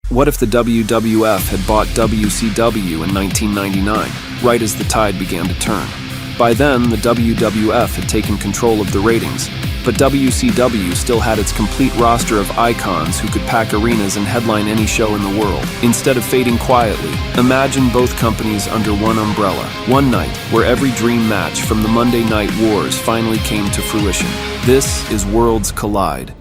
What if the WWF had bought WCW in 1999, right as the tide began to turn? By then, the WWF had taken control of the ratings, but WCW still had its complete roster of icons who could pack arenas and headline any show in the world. Instead of fading quietly, imagine both companies under one umbrella. One night, where every dream match from the Monday Night Wars finally came to fruition. This is Worlds Collide.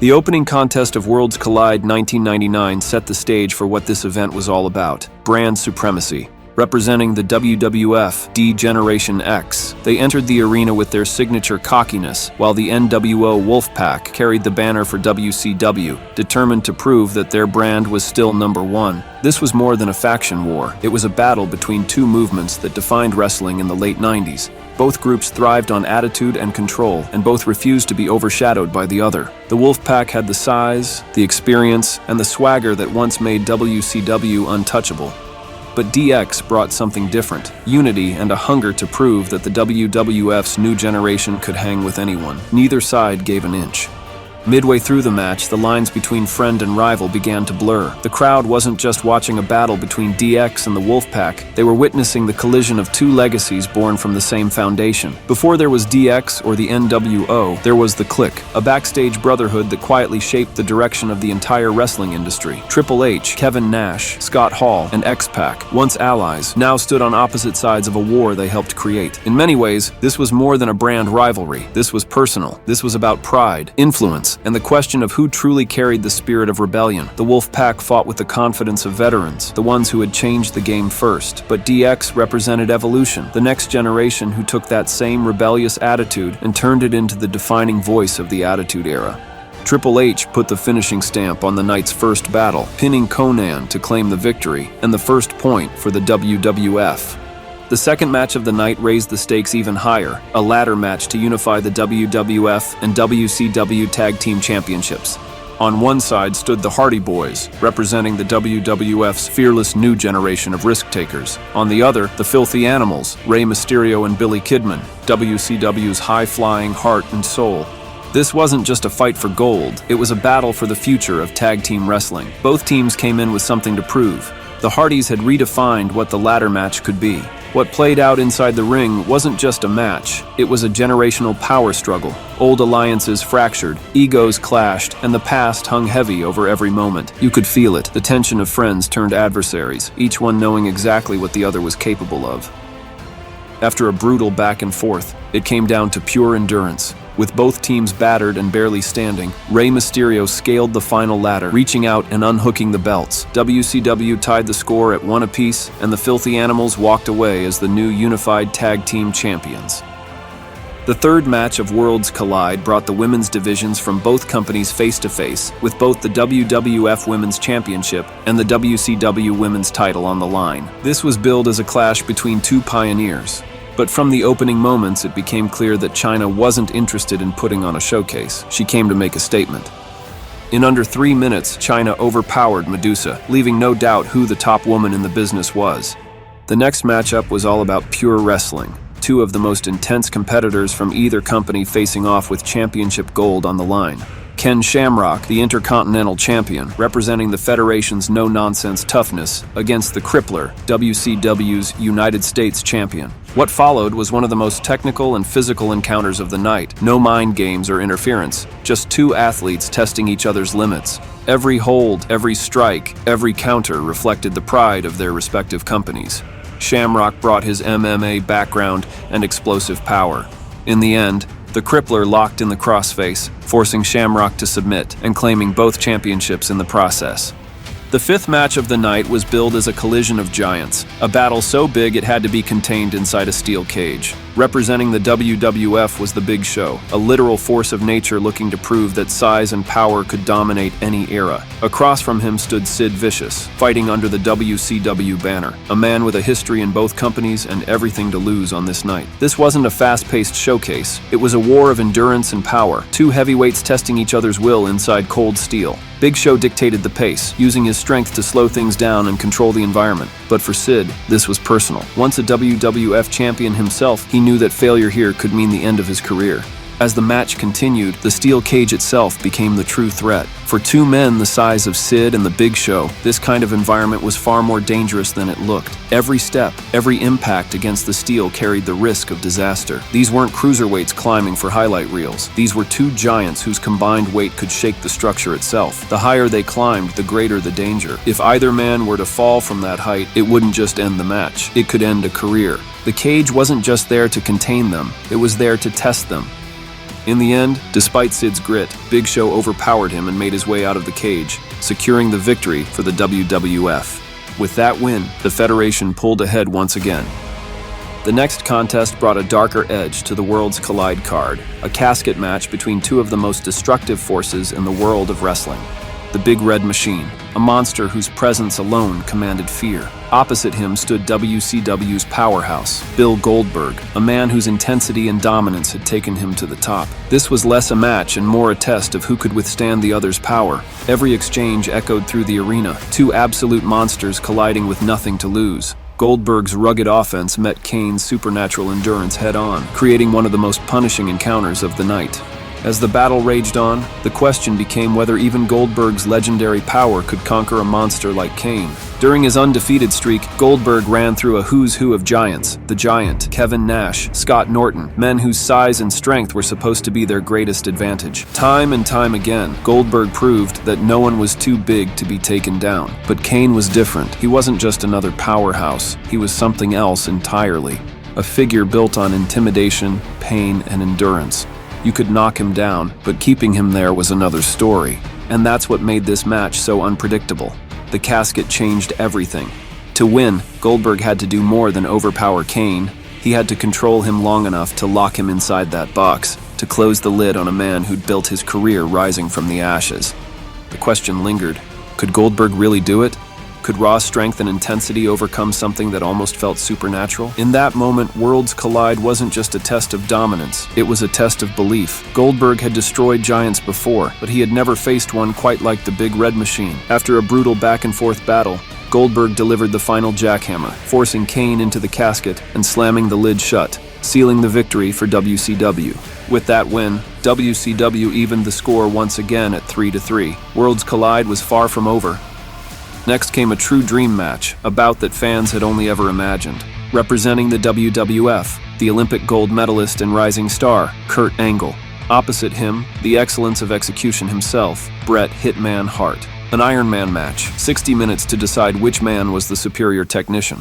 The opening contest of Worlds Collide 1999 set the stage for what this event was all about: brand supremacy. Representing the WWF D-Generation X, they entered the arena with their signature cockiness, while the NWO Wolfpack carried the banner for WCW, determined to prove that their brand was still number one. This was more than a faction war. It was a battle between two movements that defined wrestling in the late 90s. Both groups thrived on attitude and control, and both refused to be overshadowed by the other. The Wolfpack had the size, the experience, and the swagger that once made WCW untouchable. But DX brought something different: unity and a hunger to prove that the WWF's new generation could hang with anyone. Neither side gave an inch. Midway through the match, the lines between friend and rival began to blur. The crowd wasn't just watching a battle between DX and the Wolfpack, they were witnessing the collision of two legacies born from the same foundation. Before there was DX or the NWO, there was the Clique, a backstage brotherhood that quietly shaped the direction of the entire wrestling industry. Triple H, Kevin Nash, Scott Hall, and X-Pac, once allies, now stood on opposite sides of a war they helped create. In many ways, this was more than a brand rivalry. This was personal. This was about pride, influence, and the question of who truly carried the spirit of rebellion. The Wolfpack fought with the confidence of veterans, the ones who had changed the game first. But DX represented evolution, the next generation who took that same rebellious attitude and turned it into the defining voice of the Attitude Era. Triple H put the finishing stamp on the night's first battle, pinning Conan to claim the victory, and the first point for the WWF. The second match of the night raised the stakes even higher, a ladder match to unify the WWF and WCW Tag Team Championships. On one side stood the Hardy Boys, representing the WWF's fearless new generation of risk-takers. On the other, the Filthy Animals, Rey Mysterio and Billy Kidman, WCW's high-flying heart and soul. This wasn't just a fight for gold, it was a battle for the future of tag team wrestling. Both teams came in with something to prove. The Hardys had redefined what the ladder match could be. What played out inside the ring wasn't just a match, it was a generational power struggle. Old alliances fractured, egos clashed, and the past hung heavy over every moment. You could feel it, the tension of friends turned adversaries, each one knowing exactly what the other was capable of. After a brutal back and forth, it came down to pure endurance. With both teams battered and barely standing, Rey Mysterio scaled the final ladder, reaching out and unhooking the belts. WCW tied the score at 1 apiece, and the Filthy Animals walked away as the new unified tag team champions. The third match of Worlds Collide brought the women's divisions from both companies face to face, with both the WWF Women's Championship and the WCW Women's title on the line. This was billed as a clash between two pioneers. But from the opening moments, it became clear that Chyna wasn't interested in putting on a showcase. She came to make a statement. In under 3 minutes, Chyna overpowered Medusa, leaving no doubt who the top woman in the business was. The next matchup was all about pure wrestling. Two of the most intense competitors from either company facing off with championship gold on the line. Ken Shamrock, the Intercontinental Champion, representing the Federation's no-nonsense toughness, against the Crippler, WCW's United States Champion. What followed was one of the most technical and physical encounters of the night. No mind games or interference, just two athletes testing each other's limits. Every hold, every strike, every counter reflected the pride of their respective companies. Shamrock brought his MMA background and explosive power. In the end, the Crippler locked in the crossface, forcing Shamrock to submit and claiming both championships in the process. The fifth match of the night was billed as a collision of giants, a battle so big it had to be contained inside a steel cage. Representing the WWF was the Big Show, a literal force of nature looking to prove that size and power could dominate any era. Across from him stood Sid Vicious, fighting under the WCW banner, a man with a history in both companies and everything to lose on this night. This wasn't a fast-paced showcase, it was a war of endurance and power, two heavyweights testing each other's will inside cold steel. Big Show dictated the pace, using his strength to slow things down and control the environment. But for Sid, this was personal. Once a WWF champion himself, he knew that failure here could mean the end of his career. As the match continued, the steel cage itself became the true threat. For two men the size of Sid and the Big Show, this kind of environment was far more dangerous than it looked. Every step, every impact against the steel carried the risk of disaster. These weren't cruiserweights climbing for highlight reels. These were two giants whose combined weight could shake the structure itself. The higher they climbed, the greater the danger. If either man were to fall from that height, it wouldn't just end the match. It could end a career. The cage wasn't just there to contain them, it was there to test them. In the end, despite Sid's grit, Big Show overpowered him and made his way out of the cage, securing the victory for the WWF. With that win, the Federation pulled ahead once again. The next contest brought a darker edge to the Worlds Collide card, a casket match between two of the most destructive forces in the world of wrestling. The Big Red Machine, a monster whose presence alone commanded fear. Opposite him stood WCW's powerhouse, Bill Goldberg, a man whose intensity and dominance had taken him to the top. This was less a match and more a test of who could withstand the other's power. Every exchange echoed through the arena, two absolute monsters colliding with nothing to lose. Goldberg's rugged offense met Kane's supernatural endurance head-on, creating one of the most punishing encounters of the night. As the battle raged on, the question became whether even Goldberg's legendary power could conquer a monster like Kane. During his undefeated streak, Goldberg ran through a who's who of giants: the Giant, Kevin Nash, Scott Norton, men whose size and strength were supposed to be their greatest advantage. Time and time again, Goldberg proved that no one was too big to be taken down. But Kane was different. He wasn't just another powerhouse, he was something else entirely. A figure built on intimidation, pain, and endurance. You could knock him down, but keeping him there was another story. And that's what made this match so unpredictable. The casket changed everything. To win, Goldberg had to do more than overpower Kane. He had to control him long enough to lock him inside that box, to close the lid on a man who'd built his career rising from the ashes. The question lingered. Could Goldberg really do it? Could raw strength and intensity overcome something that almost felt supernatural? In that moment, Worlds Collide wasn't just a test of dominance, it was a test of belief. Goldberg had destroyed giants before, but he had never faced one quite like the Big Red Machine. After a brutal back-and-forth battle, Goldberg delivered the final jackhammer, forcing Kane into the casket and slamming the lid shut, sealing the victory for WCW. With that win, WCW evened the score once again at 3-3. Worlds Collide was far from over. Next came a true dream match, a bout that fans had only ever imagined. Representing the WWF, the Olympic gold medalist and rising star, Kurt Angle. Opposite him, the excellence of execution himself, Bret Hitman Hart. An Iron Man match, 60 minutes to decide which man was the superior technician.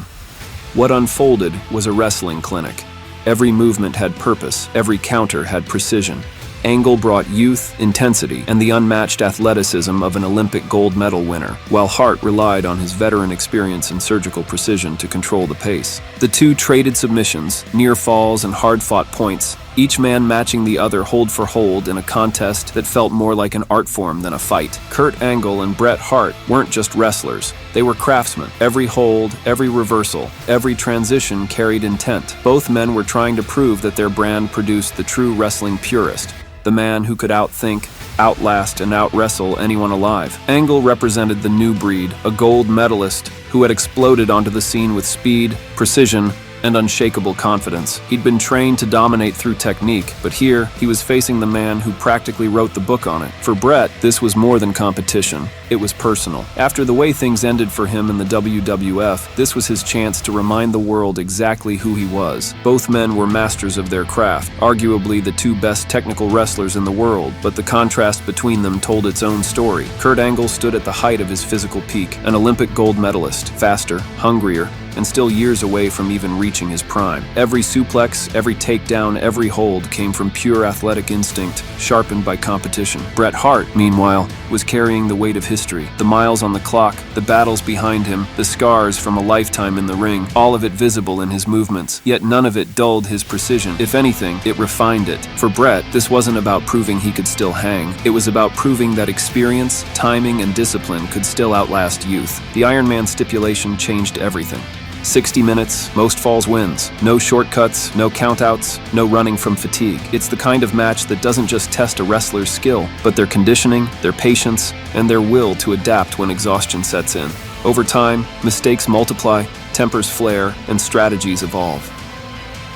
What unfolded was a wrestling clinic. Every movement had purpose, every counter had precision. Angle brought youth, intensity, and the unmatched athleticism of an Olympic gold medal winner, while Hart relied on his veteran experience and surgical precision to control the pace. The two traded submissions, near falls and hard-fought points, each man matching the other hold for hold in a contest that felt more like an art form than a fight. Kurt Angle and Bret Hart weren't just wrestlers, they were craftsmen. Every hold, every reversal, every transition carried intent. Both men were trying to prove that their brand produced the true wrestling purist, the man who could outthink, outlast, and out-wrestle anyone alive. Angle represented the new breed, a gold medalist who had exploded onto the scene with speed, precision, and unshakable confidence. He'd been trained to dominate through technique, but here, he was facing the man who practically wrote the book on it. For Bret, this was more than competition. It was personal. After the way things ended for him in the WWF, this was his chance to remind the world exactly who he was. Both men were masters of their craft, arguably the two best technical wrestlers in the world, but the contrast between them told its own story. Kurt Angle stood at the height of his physical peak, an Olympic gold medalist, faster, hungrier, and still years away from even reaching his prime. Every suplex, every takedown, every hold came from pure athletic instinct, sharpened by competition. Bret Hart, meanwhile, was carrying the weight of history. The miles on the clock, the battles behind him, the scars from a lifetime in the ring, all of it visible in his movements, yet none of it dulled his precision. If anything, it refined it. For Bret, this wasn't about proving he could still hang. It was about proving that experience, timing, and discipline could still outlast youth. The Iron Man stipulation changed everything. 60 minutes, most falls wins. No shortcuts, no countouts, no running from fatigue. It's the kind of match that doesn't just test a wrestler's skill, but their conditioning, their patience, and their will to adapt when exhaustion sets in. Over time, mistakes multiply, tempers flare, and strategies evolve.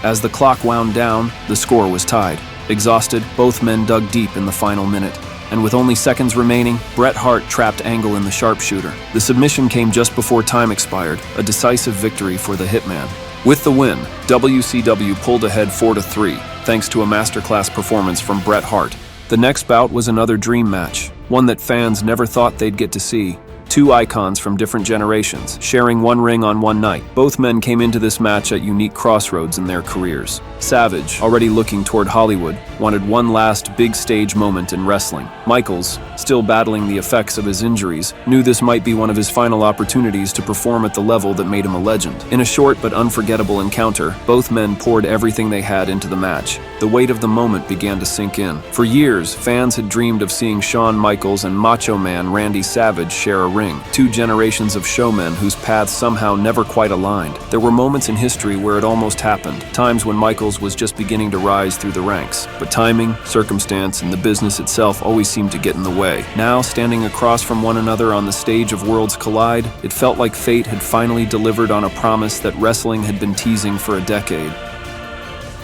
As the clock wound down, the score was tied. Exhausted, both men dug deep in the final minute. And with only seconds remaining, Bret Hart trapped Angle in the sharpshooter. The submission came just before time expired, a decisive victory for the Hitman. With the win, WCW pulled ahead 4-3, thanks to a masterclass performance from Bret Hart. The next bout was another dream match, one that fans never thought they'd get to see. Two icons from different generations, sharing one ring on one night. Both men came into this match at unique crossroads in their careers. Savage, already looking toward Hollywood, wanted one last big stage moment in wrestling. Michaels, still battling the effects of his injuries, knew this might be one of his final opportunities to perform at the level that made him a legend. In a short but unforgettable encounter, both men poured everything they had into the match. The weight of the moment began to sink in. For years, fans had dreamed of seeing Shawn Michaels and Macho Man Randy Savage share a ring, two generations of showmen whose paths somehow never quite aligned. There were moments in history where it almost happened, times when Michaels was just beginning to rise through the ranks. But timing, circumstance, and the business itself always seemed to get in the way. Now, standing across from one another on the stage of Worlds Collide, it felt like fate had finally delivered on a promise that wrestling had been teasing for a decade.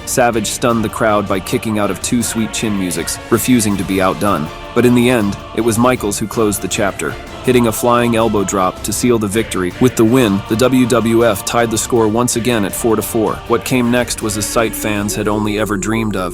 Savage stunned the crowd by kicking out of two sweet chin musics, refusing to be outdone. But in the end, it was Michaels who closed the chapter, hitting a flying elbow drop to seal the victory. With the win, the WWF tied the score once again at 4-4. What came next was a sight fans had only ever dreamed of.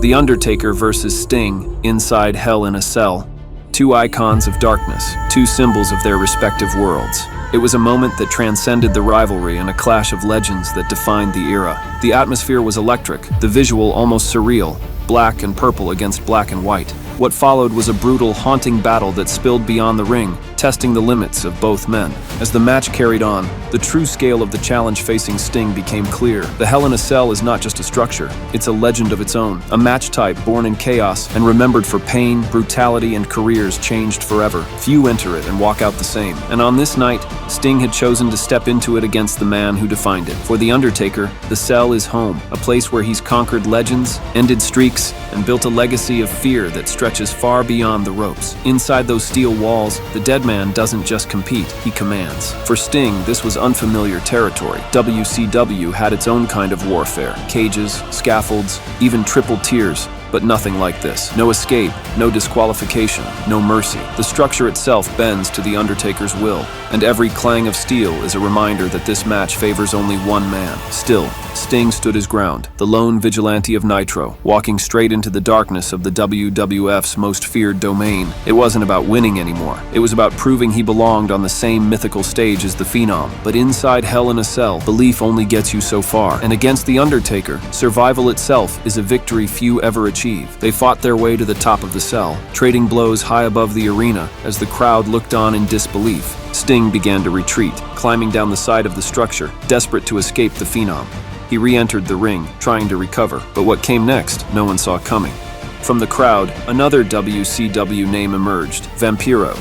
The Undertaker versus Sting, inside Hell in a Cell. Two icons of darkness, two symbols of their respective worlds. It was a moment that transcended the rivalry and a clash of legends that defined the era. The atmosphere was electric, the visual almost surreal, black and purple against black and white. What followed was a brutal, haunting battle that spilled beyond the ring, testing the limits of both men. As the match carried on, the true scale of the challenge facing Sting became clear. The Hell in a Cell is not just a structure, it's a legend of its own, a match type born in chaos and remembered for pain, brutality, and careers changed forever. Few enter it and walk out the same. And on this night, Sting had chosen to step into it against the man who defined it. For The Undertaker, the Cell is home, a place where he's conquered legends, ended streaks, and built a legacy of fear that stretches far beyond the ropes. Inside those steel walls, the dead man doesn't just compete, he commands. For Sting, this was unfamiliar territory. WCW had its own kind of warfare. Cages, scaffolds, even triple tiers. But nothing like this. No escape, no disqualification, no mercy. The structure itself bends to The Undertaker's will, and every clang of steel is a reminder that this match favors only one man. Still, Sting stood his ground, the lone vigilante of Nitro, walking straight into the darkness of the WWF's most feared domain. It wasn't about winning anymore. It was about proving he belonged on the same mythical stage as the Phenom. But inside Hell in a Cell, belief only gets you so far. And against The Undertaker, survival itself is a victory few ever achieve. They fought their way to the top of the cell, trading blows high above the arena as the crowd looked on in disbelief. Sting began to retreat, climbing down the side of the structure, desperate to escape the Phenom. He re-entered the ring, trying to recover, but what came next, no one saw coming. From the crowd, another WCW name emerged, Vampiro.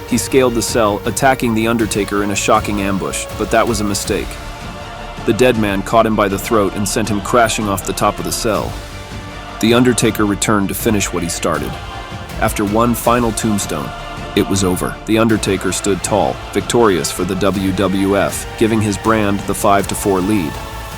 He scaled the cell, attacking The Undertaker in a shocking ambush, but that was a mistake. The dead man caught him by the throat and sent him crashing off the top of the cell. The Undertaker returned to finish what he started. After one final tombstone, it was over. The Undertaker stood tall, victorious for the WWF, giving his brand the 5-4 lead.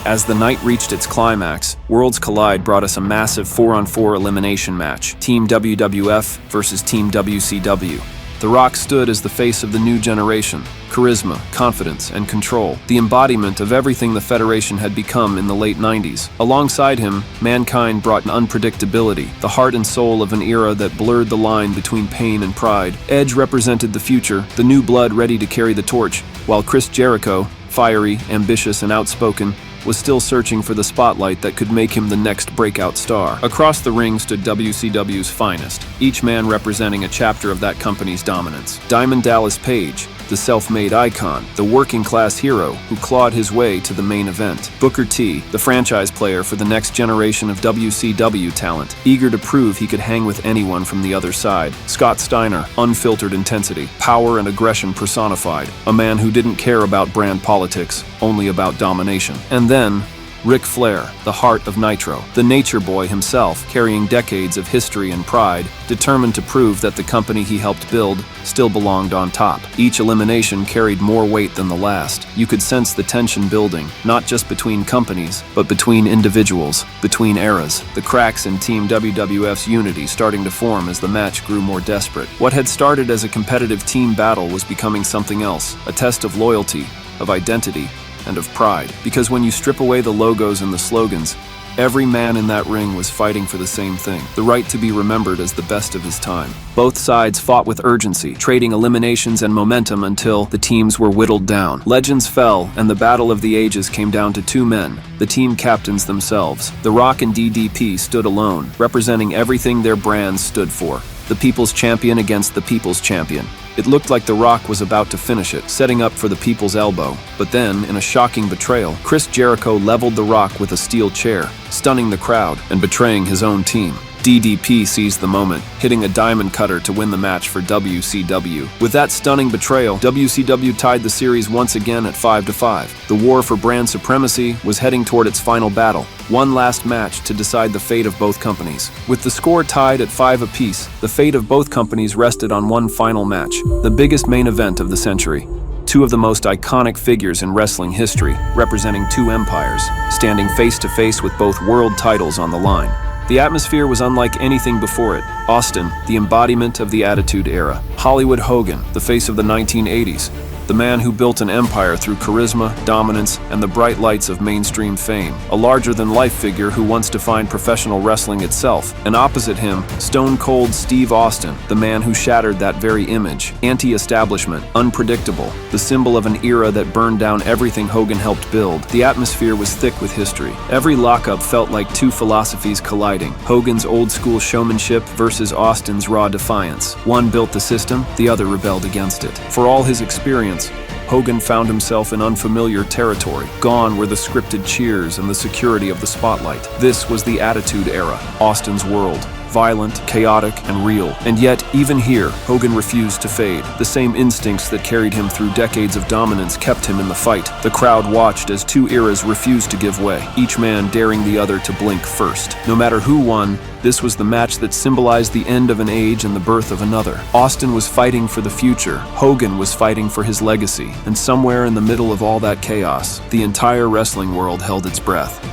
As the night reached its climax, Worlds Collide brought us a massive 4-on-4 elimination match, Team WWF versus Team WCW. The Rock stood as the face of the new generation, charisma, confidence, and control, the embodiment of everything the Federation had become in the late 90s. Alongside him, Mankind brought unpredictability, the heart and soul of an era that blurred the line between pain and pride. Edge represented the future, the new blood ready to carry the torch, while Chris Jericho, fiery, ambitious, and outspoken, was still searching for the spotlight that could make him the next breakout star. Across the ring stood WCW's finest, each man representing a chapter of that company's dominance. Diamond Dallas Page, the self-made icon, the working-class hero who clawed his way to the main event. Booker T, the franchise player for the next generation of WCW talent, eager to prove he could hang with anyone from the other side. Scott Steiner, unfiltered intensity, power and aggression personified, a man who didn't care about brand politics, only about domination. And then, Ric Flair, the heart of Nitro, the nature boy himself, carrying decades of history and pride, determined to prove that the company he helped build still belonged on top. Each elimination carried more weight than the last. You could sense the tension building, not just between companies, but between individuals, between eras. The cracks in Team WWF's unity starting to form as the match grew more desperate. What had started as a competitive team battle was becoming something else, a test of loyalty, of identity, and of pride. Because when you strip away the logos and the slogans, every man in that ring was fighting for the same thing, the right to be remembered as the best of his time. Both sides fought with urgency, trading eliminations and momentum until the teams were whittled down. Legends fell, and the battle of the ages came down to two men, the team captains themselves. The Rock and DDP stood alone, representing everything their brands stood for. The People's Champion against the People's Champion. It looked like The Rock was about to finish it, setting up for the People's Elbow. But then, in a shocking betrayal, Chris Jericho leveled The Rock with a steel chair, stunning the crowd and betraying his own team. DDP seized the moment, hitting a diamond cutter to win the match for WCW. With that stunning betrayal, WCW tied the series once again at 5-5. The war for brand supremacy was heading toward its final battle, one last match to decide the fate of both companies. With the score tied at 5 apiece, the fate of both companies rested on one final match, the biggest main event of the century. Two of the most iconic figures in wrestling history, representing two empires, standing face to face with both world titles on the line. The atmosphere was unlike anything before it. Austin, the embodiment of the Attitude Era. Hollywood Hogan, the face of the 1980s. The man who built an empire through charisma, dominance, and the bright lights of mainstream fame. A larger-than-life figure who once defined professional wrestling itself. And opposite him, Stone Cold Steve Austin, the man who shattered that very image. Anti-establishment, unpredictable, the symbol of an era that burned down everything Hogan helped build. The atmosphere was thick with history. Every lockup felt like two philosophies colliding. Hogan's old-school showmanship versus Austin's raw defiance. One built the system, the other rebelled against it. For all his experience, Hogan found himself in unfamiliar territory. Gone were the scripted cheers and the security of the spotlight. This was the Attitude Era, Austin's world. Violent, chaotic, and real. And yet, even here, Hogan refused to fade. The same instincts that carried him through decades of dominance kept him in the fight. The crowd watched as two eras refused to give way, each man daring the other to blink first. No matter who won, this was the match that symbolized the end of an age and the birth of another. Austin was fighting for the future. Hogan was fighting for his legacy. And somewhere in the middle of all that chaos, the entire wrestling world held its breath.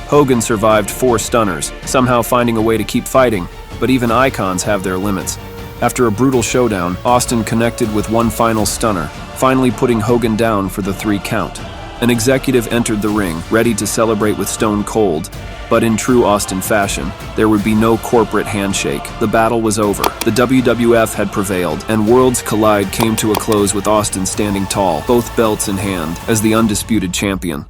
Hogan survived 4 stunners, somehow finding a way to keep fighting, but even icons have their limits. After a brutal showdown, Austin connected with one final stunner, finally putting Hogan down for the 3 count. An executive entered the ring, ready to celebrate with Stone Cold, but in true Austin fashion, there would be no corporate handshake. The battle was over. The WWF had prevailed, and Worlds Collide came to a close with Austin standing tall, both belts in hand, as the undisputed champion.